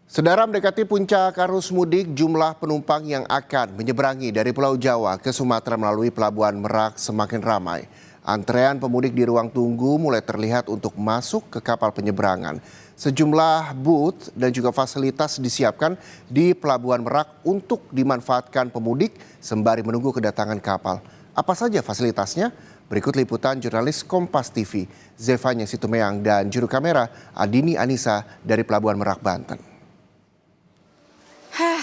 Saudara, mendekati puncak arus mudik, jumlah penumpang yang akan menyeberangi dari Pulau Jawa ke Sumatera melalui Pelabuhan Merak semakin ramai. Antrean pemudik di ruang tunggu mulai terlihat untuk masuk ke kapal penyeberangan. Sejumlah booth dan juga fasilitas disiapkan di Pelabuhan Merak untuk dimanfaatkan pemudik sembari menunggu kedatangan kapal. Apa saja fasilitasnya? Berikut liputan jurnalis Kompas TV, Zevanya Situmeang dan juru kamera Adini Anissa dari Pelabuhan Merak, Banten.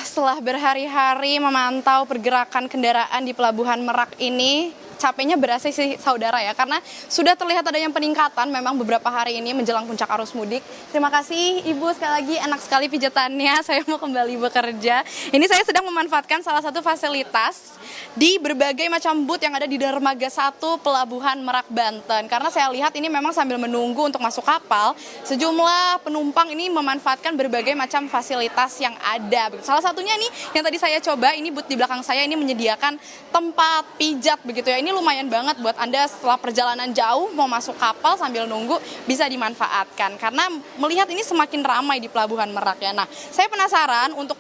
Setelah berhari-hari memantau pergerakan kendaraan di Pelabuhan Merak ini, capeknya berasa sih saudara ya, karena sudah terlihat adanya peningkatan memang beberapa hari ini menjelang puncak arus mudik. Terima kasih Ibu, sekali lagi enak sekali pijatannya, saya mau kembali bekerja. Ini saya sedang memanfaatkan salah satu fasilitas di berbagai macam booth yang ada di Dermaga 1 Pelabuhan Merak, Banten. Karena saya lihat ini memang sambil menunggu untuk masuk kapal, sejumlah penumpang ini memanfaatkan berbagai macam fasilitas yang ada. Salah satunya nih yang tadi saya coba, ini booth di belakang saya ini menyediakan tempat pijat begitu ya. Ini lumayan banget buat Anda setelah perjalanan jauh mau masuk kapal sambil nunggu bisa dimanfaatkan. Karena melihat ini semakin ramai di Pelabuhan Merak ya. Nah, saya penasaran untuk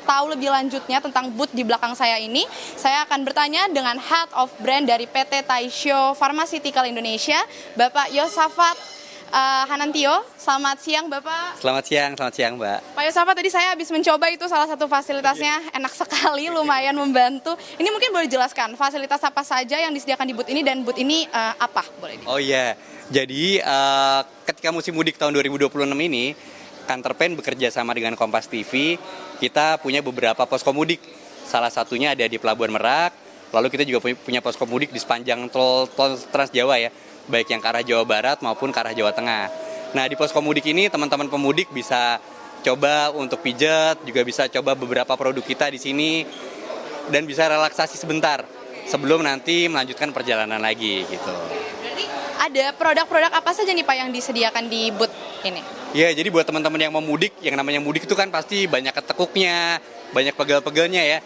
tahu lebih lanjutnya tentang booth di belakang saya ini. Saya akan bertanya dengan Head of Brand dari PT Taisho Pharmaceutical Indonesia, Bapak Yosafat Hanantio. Selamat siang Bapak. Selamat siang Mbak. Pak Yosafat, tadi saya habis mencoba itu salah satu fasilitasnya, enak sekali, lumayan membantu. Ini mungkin boleh jelaskan fasilitas apa saja yang disediakan di booth ini dan booth ini apa? Boleh Oh iya, jadi ketika musim mudik tahun 2026 ini, Kantor PEN bekerja sama dengan Kompas TV, kita punya beberapa posko mudik. Salah satunya ada di Pelabuhan Merak, lalu kita juga punya posko mudik di sepanjang tol Trans Jawa ya, baik yang ke arah Jawa Barat maupun ke arah Jawa Tengah. Nah, di posko mudik ini teman-teman pemudik bisa coba untuk pijat, juga bisa coba beberapa produk kita di sini, dan bisa relaksasi sebentar sebelum nanti melanjutkan perjalanan lagi gitu. Berarti ada produk-produk apa saja nih Pak yang disediakan di booth ini? Ya, jadi buat teman-teman yang mau mudik, yang namanya mudik itu kan pasti banyak ketekuknya, banyak pegel-pegelnya ya.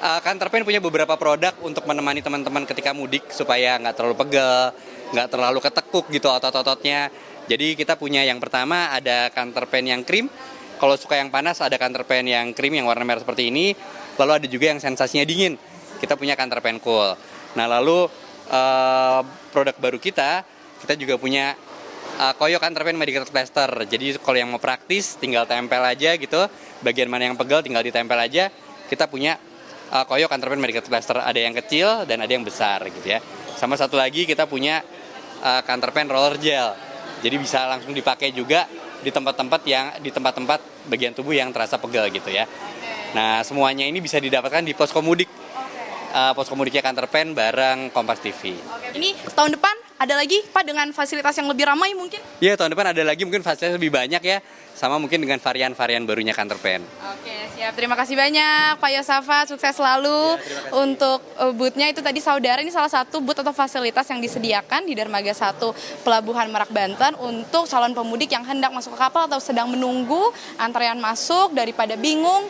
Kantor PEN punya beberapa produk untuk menemani teman-teman ketika mudik supaya nggak terlalu pegel, nggak terlalu ketekuk gitu otot-ototnya. Jadi kita punya yang pertama ada Kantor PEN yang krim. Kalau suka yang panas ada Kantor PEN yang krim yang warna merah seperti ini. Lalu ada juga yang sensasinya dingin. Kita punya Kantor PEN cool. Nah lalu produk baru kita juga punya Koyo Kantor PEN Medical Plaster. Jadi kalau yang mau praktis tinggal tempel aja gitu. Bagian mana yang pegel tinggal ditempel aja. Kita punya Koyo Kantor PEN Medical Plaster, ada yang kecil dan ada yang besar gitu ya. Sama satu lagi kita punya Kantor PEN Roller Gel. Jadi bisa langsung dipakai juga di tempat-tempat bagian tubuh yang terasa pegel gitu ya. Nah, semuanya ini bisa didapatkan di posko mudik. Posko mudiknya Kantor PEN bareng Kompas TV. Ini tahun depan ada lagi Pak dengan fasilitas yang lebih ramai mungkin? Iya, tahun depan ada lagi mungkin fasilitas lebih banyak ya. Sama mungkin dengan varian-varian barunya Kantor PEN. Oke, siap. Terima kasih banyak Pak Yosafat, sukses selalu untuk booth-nya. Itu tadi saudara, ini salah satu booth atau fasilitas yang disediakan di Dermaga 1 Pelabuhan Merak, Banten untuk calon pemudik yang hendak masuk ke kapal atau sedang menunggu antrean masuk daripada bingung,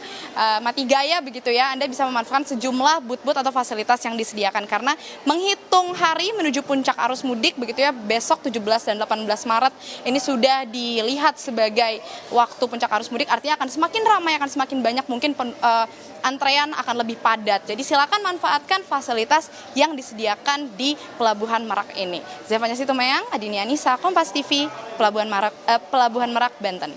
mati gaya begitu ya. Anda bisa memanfaatkan sejumlah booth-booth atau fasilitas yang disediakan karena menghitung hari menuju puncak arus mudik begitu ya, besok 17 dan 18 Maret ini sudah dilihat sebagai waktu puncak arus mudik, artinya akan semakin ramai, akan semakin banyak mungkin antrean akan lebih padat. Jadi silakan manfaatkan fasilitas yang disediakan di Pelabuhan Merak ini. Zevanya Situmeang, Adini Anissa, Kompas TV, Pelabuhan Merak, Banten.